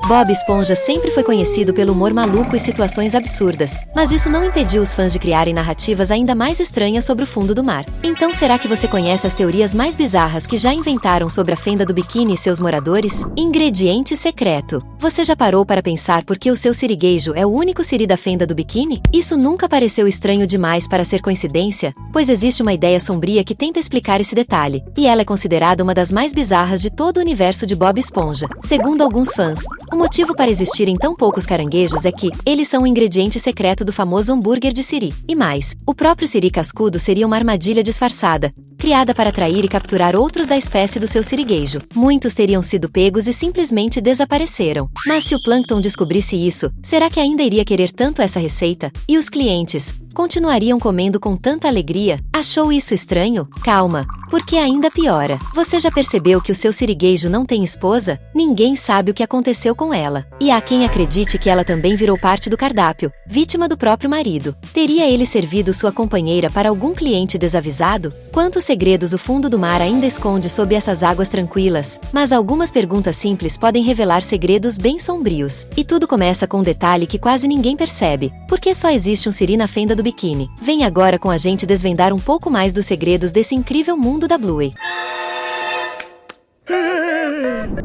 Bob Esponja sempre foi conhecido pelo humor maluco e situações absurdas, mas isso não impediu os fãs de criarem narrativas ainda mais estranhas sobre o fundo do mar. Então será que você conhece as teorias mais bizarras que já inventaram sobre a fenda do biquíni e seus moradores? Ingrediente secreto. Você já parou para pensar por que o seu sirigueijo é o único siri da fenda do biquíni? Isso nunca pareceu estranho demais para ser coincidência? Pois existe uma ideia sombria que tenta explicar esse detalhe, e ela é considerada uma das mais bizarras de todo o universo de Bob Esponja. Segundo alguns fãs, o motivo para existirem tão poucos caranguejos é que eles são o ingrediente secreto do famoso hambúrguer de siri. E mais, o próprio siri cascudo seria uma armadilha disfarçada, criada para atrair e capturar outros da espécie do seu sirigueijo. Muitos teriam sido pegos e simplesmente desapareceram. Mas se o plâncton descobrisse isso, será que ainda iria querer tanto essa receita? E os clientes continuariam comendo com tanta alegria? Achou isso estranho? Calma, porque ainda piora. Você já percebeu que o seu sirigueijo não tem esposa? Ninguém sabe o que aconteceu com ela. E há quem acredite que ela também virou parte do cardápio, vítima do próprio marido. Teria ele servido sua companheira para algum cliente desavisado? Quantos segredos o fundo do mar ainda esconde sob essas águas tranquilas? Mas algumas perguntas simples podem revelar segredos bem sombrios. E tudo começa com um detalhe que quase ninguém percebe. Por que só existe um siri na fenda do biquíni? Vem agora com a gente desvendar um pouco mais dos segredos desse incrível mundo da Bluey.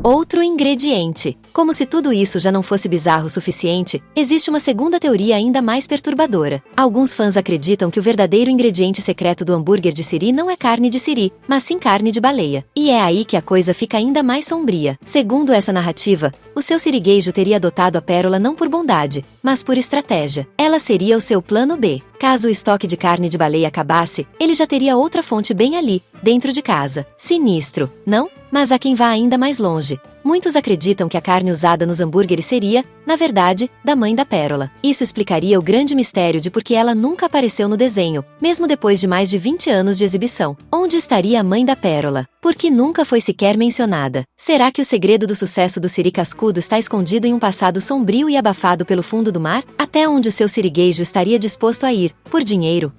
Outro ingrediente. Como se tudo isso já não fosse bizarro o suficiente, existe uma segunda teoria ainda mais perturbadora. Alguns fãs acreditam que o verdadeiro ingrediente secreto do hambúrguer de siri não é carne de siri, mas sim carne de baleia. E é aí que a coisa fica ainda mais sombria. Segundo essa narrativa, o seu sirigueijo teria adotado a pérola não por bondade, mas por estratégia. Ela seria o seu plano B. Caso o estoque de carne de baleia acabasse, ele já teria outra fonte bem ali, dentro de casa. Sinistro, não? Mas há quem vá ainda mais longe. Muitos acreditam que a carne usada nos hambúrgueres seria, na verdade, da mãe da pérola. Isso explicaria o grande mistério de por que ela nunca apareceu no desenho, mesmo depois de mais de 20 anos de exibição. Onde estaria a mãe da pérola? Por que nunca foi sequer mencionada? Será que o segredo do sucesso do siri cascudo está escondido em um passado sombrio e abafado pelo fundo do mar? Até onde o seu sirigueijo estaria disposto a ir, por dinheiro?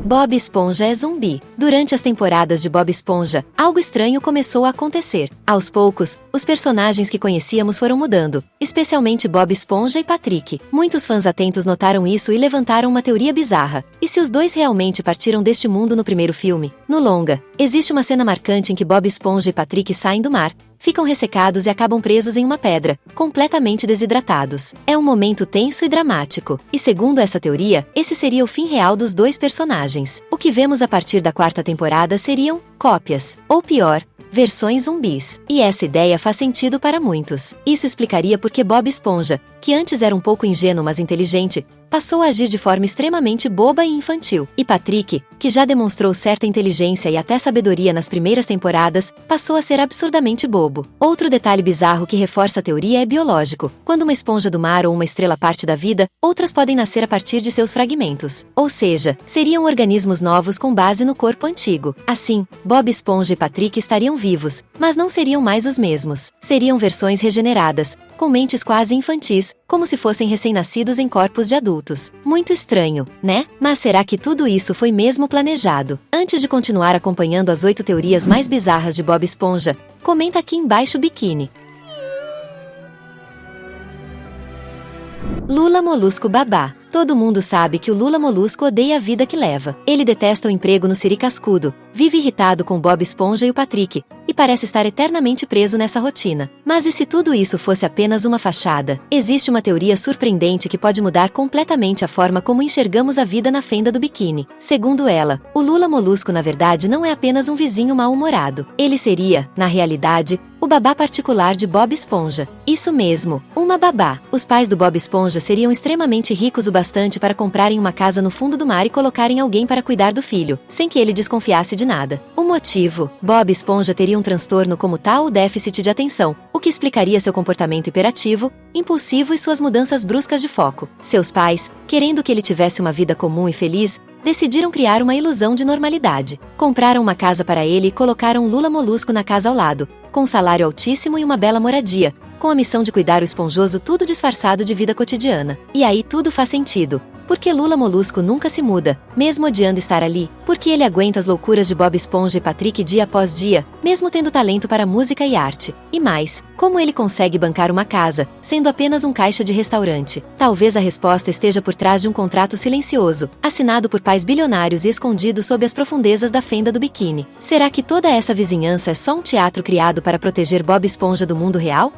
Bob Esponja é zumbi. Durante as temporadas de Bob Esponja, algo estranho começou a acontecer. Aos poucos, os personagens que conhecíamos foram mudando, especialmente Bob Esponja e Patrick. Muitos fãs atentos notaram isso e levantaram uma teoria bizarra. E se os dois realmente partiram deste mundo no primeiro filme? No longa, existe uma cena marcante em que Bob Esponja e Patrick saem do mar, ficam ressecados e acabam presos em uma pedra, completamente desidratados. É um momento tenso e dramático. E segundo essa teoria, esse seria o fim real dos dois personagens. O que vemos a partir da quarta temporada seriam cópias, ou pior, versões zumbis. E essa ideia faz sentido para muitos. Isso explicaria por que Bob Esponja, que antes era um pouco ingênuo mas inteligente, passou a agir de forma extremamente boba e infantil. E Patrick, que já demonstrou certa inteligência e até sabedoria nas primeiras temporadas, passou a ser absurdamente bobo. Outro detalhe bizarro que reforça a teoria é biológico. Quando uma esponja do mar ou uma estrela parte da vida, outras podem nascer a partir de seus fragmentos. Ou seja, seriam organismos novos com base no corpo antigo. Assim, Bob Esponja e Patrick estariam vivos, mas não seriam mais os mesmos. Seriam versões regeneradas, com mentes quase infantis, como se fossem recém-nascidos em corpos de adultos. Muito estranho, né? Mas será que tudo isso foi mesmo planejado? Antes de continuar acompanhando as 8 teorias mais bizarras de Bob Esponja, comenta aqui embaixo biquíni. Lula Molusco Babá. Todo mundo sabe que o Lula Molusco odeia a vida que leva. Ele detesta o emprego no siri cascudo, vive irritado com Bob Esponja e o Patrick, e parece estar eternamente preso nessa rotina. Mas e se tudo isso fosse apenas uma fachada? Existe uma teoria surpreendente que pode mudar completamente a forma como enxergamos a vida na fenda do biquíni. Segundo ela, o Lula Molusco na verdade não é apenas um vizinho mal-humorado. Ele seria, na realidade, o babá particular de Bob Esponja. Isso mesmo, uma babá. Os pais do Bob Esponja seriam extremamente ricos o bastante para comprarem uma casa no fundo do mar e colocarem alguém para cuidar do filho, sem que ele desconfiasse de nada. O motivo? Bob Esponja teria um transtorno como tal déficit de atenção, o que explicaria seu comportamento hiperativo, impulsivo e suas mudanças bruscas de foco. Seus pais, querendo que ele tivesse uma vida comum e feliz, decidiram criar uma ilusão de normalidade. Compraram uma casa para ele e colocaram Lula Molusco na casa ao lado, com um salário altíssimo e uma bela moradia, com a missão de cuidar o esponjoso tudo disfarçado de vida cotidiana. E aí tudo faz sentido. Porque Lula Molusco nunca se muda, mesmo odiando estar ali. Porque ele aguenta as loucuras de Bob Esponja e Patrick dia após dia, mesmo tendo talento para música e arte. E mais, como ele consegue bancar uma casa, sendo apenas um caixa de restaurante? Talvez a resposta esteja por trás de um contrato silencioso, assinado por pais bilionários e escondido sob as profundezas da fenda do biquíni. Será que toda essa vizinhança é só um teatro criado para proteger Bob Esponja do mundo real?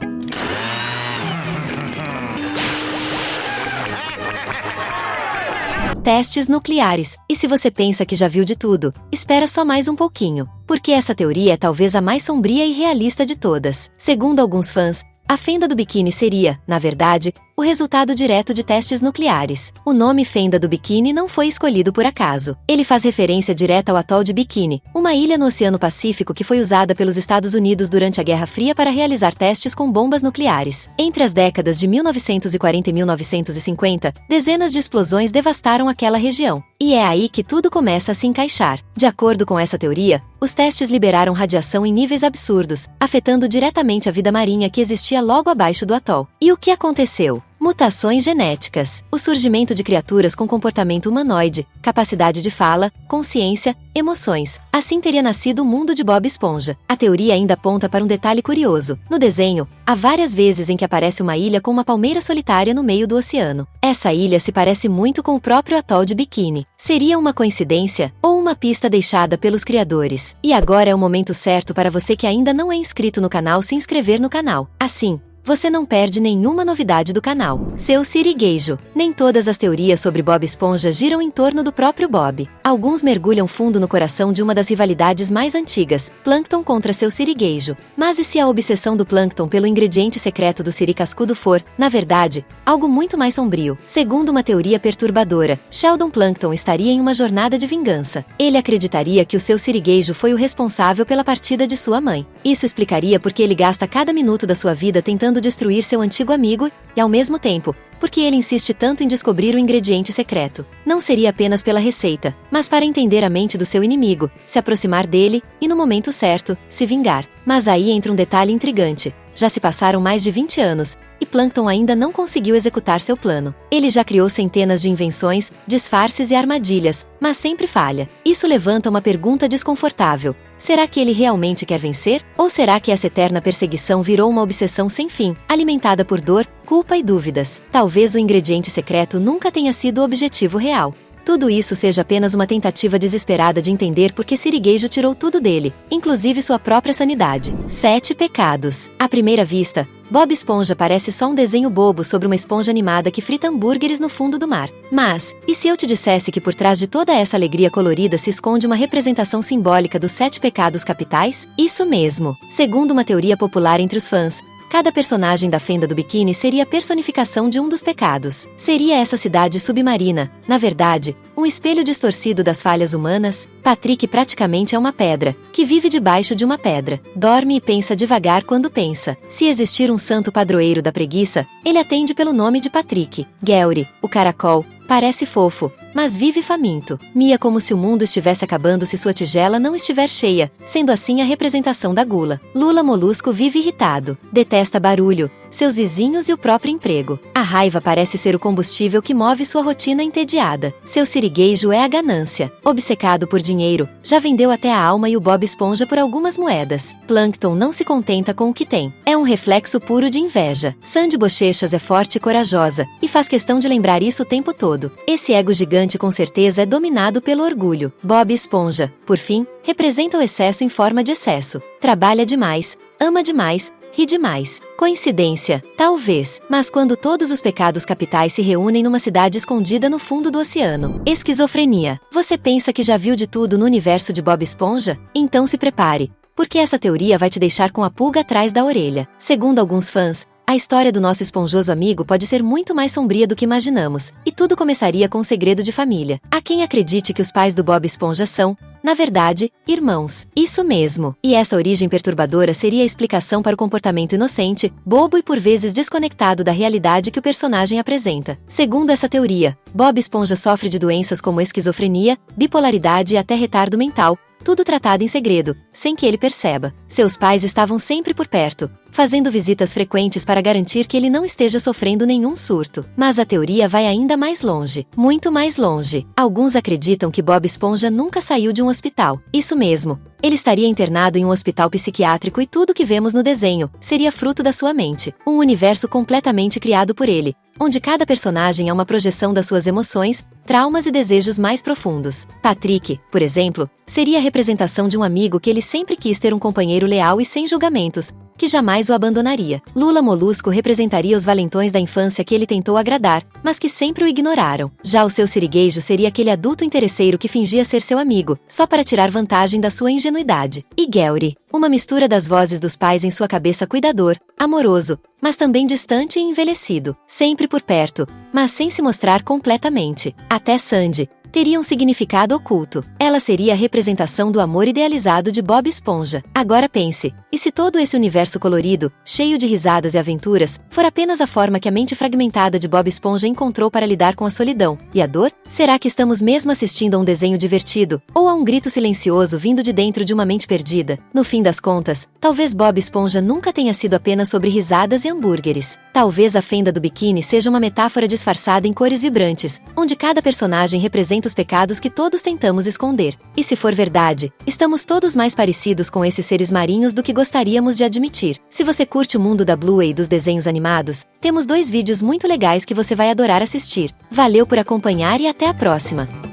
Testes nucleares. E se você pensa que já viu de tudo, espera só mais um pouquinho. Porque essa teoria é talvez a mais sombria e realista de todas. Segundo alguns fãs, a fenda do biquíni seria, na verdade, o resultado direto de testes nucleares. O nome Fenda do Biquíni não foi escolhido por acaso. Ele faz referência direta ao atol de Bikini, uma ilha no Oceano Pacífico que foi usada pelos Estados Unidos durante a Guerra Fria para realizar testes com bombas nucleares. Entre as décadas de 1940 e 1950, dezenas de explosões devastaram aquela região. E é aí que tudo começa a se encaixar. De acordo com essa teoria, os testes liberaram radiação em níveis absurdos, afetando diretamente a vida marinha que existia logo abaixo do atol. E o que aconteceu? Mutações genéticas. O surgimento de criaturas com comportamento humanoide, capacidade de fala, consciência, emoções. Assim teria nascido o mundo de Bob Esponja. A teoria ainda aponta para um detalhe curioso. No desenho, há várias vezes em que aparece uma ilha com uma palmeira solitária no meio do oceano. Essa ilha se parece muito com o próprio atol de Bikini. Seria uma coincidência ou uma pista deixada pelos criadores? E agora é o momento certo para você que ainda não é inscrito no canal se inscrever no canal. Assim, você não perde nenhuma novidade do canal. Seu sirigueijo. Nem todas as teorias sobre Bob Esponja giram em torno do próprio Bob. Alguns mergulham fundo no coração de uma das rivalidades mais antigas, Plâncton contra seu sirigueijo. Mas e se a obsessão do Plâncton pelo ingrediente secreto do siri cascudo for, na verdade, algo muito mais sombrio? Segundo uma teoria perturbadora, Sheldon Plâncton estaria em uma jornada de vingança. Ele acreditaria que o seu sirigueijo foi o responsável pela partida de sua mãe. Isso explicaria por que ele gasta cada minuto da sua vida tentando destruir seu antigo amigo e, ao mesmo tempo, porque ele insiste tanto em descobrir o ingrediente secreto. Não seria apenas pela receita, mas para entender a mente do seu inimigo, se aproximar dele e, no momento certo, se vingar. Mas aí entra um detalhe intrigante. Já se passaram mais de 20 anos, e Plâncton ainda não conseguiu executar seu plano. Ele já criou centenas de invenções, disfarces e armadilhas, mas sempre falha. Isso levanta uma pergunta desconfortável. Será que ele realmente quer vencer? Ou será que essa eterna perseguição virou uma obsessão sem fim, alimentada por dor, culpa e dúvidas? Talvez o ingrediente secreto nunca tenha sido o objetivo real. Tudo isso seja apenas uma tentativa desesperada de entender por que Sirigueijo tirou tudo dele, inclusive sua própria sanidade. 7 pecados. À primeira vista, Bob Esponja parece só um desenho bobo sobre uma esponja animada que frita hambúrgueres no fundo do mar. Mas, e se eu te dissesse que por trás de toda essa alegria colorida se esconde uma representação simbólica dos 7 pecados capitais? Isso mesmo. Segundo uma teoria popular entre os fãs, cada personagem da Fenda do Biquíni seria a personificação de um dos pecados. Seria essa cidade submarina, na verdade, um espelho distorcido das falhas humanas? Patrick praticamente é uma pedra, que vive debaixo de uma pedra. Dorme e pensa devagar quando pensa. Se existir um santo padroeiro da preguiça, ele atende pelo nome de Patrick. Gary, o caracol, parece fofo, mas vive faminto. Mia como se o mundo estivesse acabando se sua tigela não estiver cheia, sendo assim a representação da gula. Lula Molusco vive irritado. Detesta barulho, seus vizinhos e o próprio emprego. A raiva parece ser o combustível que move sua rotina entediada. Seu sirigueijo é a ganância. Obcecado por dinheiro, já vendeu até a alma e o Bob Esponja por algumas moedas. Plâncton não se contenta com o que tem. É um reflexo puro de inveja. Sandy Bochechas é forte e corajosa, e faz questão de lembrar isso o tempo todo. Esse ego gigante com certeza é dominado pelo orgulho. Bob Esponja, por fim, representa o excesso em forma de excesso. Trabalha demais, ama demais, ri demais. Coincidência? Talvez. Mas quando todos os pecados capitais se reúnem numa cidade escondida no fundo do oceano. Esquizofrenia. Você pensa que já viu de tudo no universo de Bob Esponja? Então se prepare, porque essa teoria vai te deixar com a pulga atrás da orelha. Segundo alguns fãs, a história do nosso esponjoso amigo pode ser muito mais sombria do que imaginamos, e tudo começaria com um segredo de família. Há quem acredite que os pais do Bob Esponja são, na verdade, irmãos. Isso mesmo. E essa origem perturbadora seria a explicação para o comportamento inocente, bobo e por vezes desconectado da realidade que o personagem apresenta. Segundo essa teoria, Bob Esponja sofre de doenças como esquizofrenia, bipolaridade e até retardo mental, tudo tratado em segredo, sem que ele perceba. Seus pais estavam sempre por perto, fazendo visitas frequentes para garantir que ele não esteja sofrendo nenhum surto. Mas a teoria vai ainda mais longe, muito mais longe. Alguns acreditam que Bob Esponja nunca saiu de um hospital. Isso mesmo. Ele estaria internado em um hospital psiquiátrico e tudo que vemos no desenho seria fruto da sua mente. Um universo completamente criado por ele, onde cada personagem é uma projeção das suas emoções, traumas e desejos mais profundos. Patrick, por exemplo, seria a representação de um amigo que ele sempre quis ter, um companheiro leal e sem julgamentos, que jamais o abandonaria. Lula Molusco representaria os valentões da infância que ele tentou agradar, mas que sempre o ignoraram. Já o seu Sirigueijo seria aquele adulto interesseiro que fingia ser seu amigo, só para tirar vantagem da sua ingenuidade. E Gellry, uma mistura das vozes dos pais em sua cabeça, cuidador, amoroso, mas também distante e envelhecido, sempre por perto, mas sem se mostrar completamente. Até Sandy teria um significado oculto. Ela seria a representação do amor idealizado de Bob Esponja. Agora pense, e se todo esse universo colorido, cheio de risadas e aventuras, for apenas a forma que a mente fragmentada de Bob Esponja encontrou para lidar com a solidão e a dor? Será que estamos mesmo assistindo a um desenho divertido, ou a um grito silencioso vindo de dentro de uma mente perdida? No fim das contas, talvez Bob Esponja nunca tenha sido apenas sobre risadas e hambúrgueres. Talvez a fenda do biquíni seja uma metáfora disfarçada em cores vibrantes, onde cada personagem representa os pecados que todos tentamos esconder. E se for verdade, estamos todos mais parecidos com esses seres marinhos do que gostaríamos de admitir. Se você curte o mundo da Bluey e dos desenhos animados, temos 2 vídeos muito legais que você vai adorar assistir. Valeu por acompanhar e até a próxima!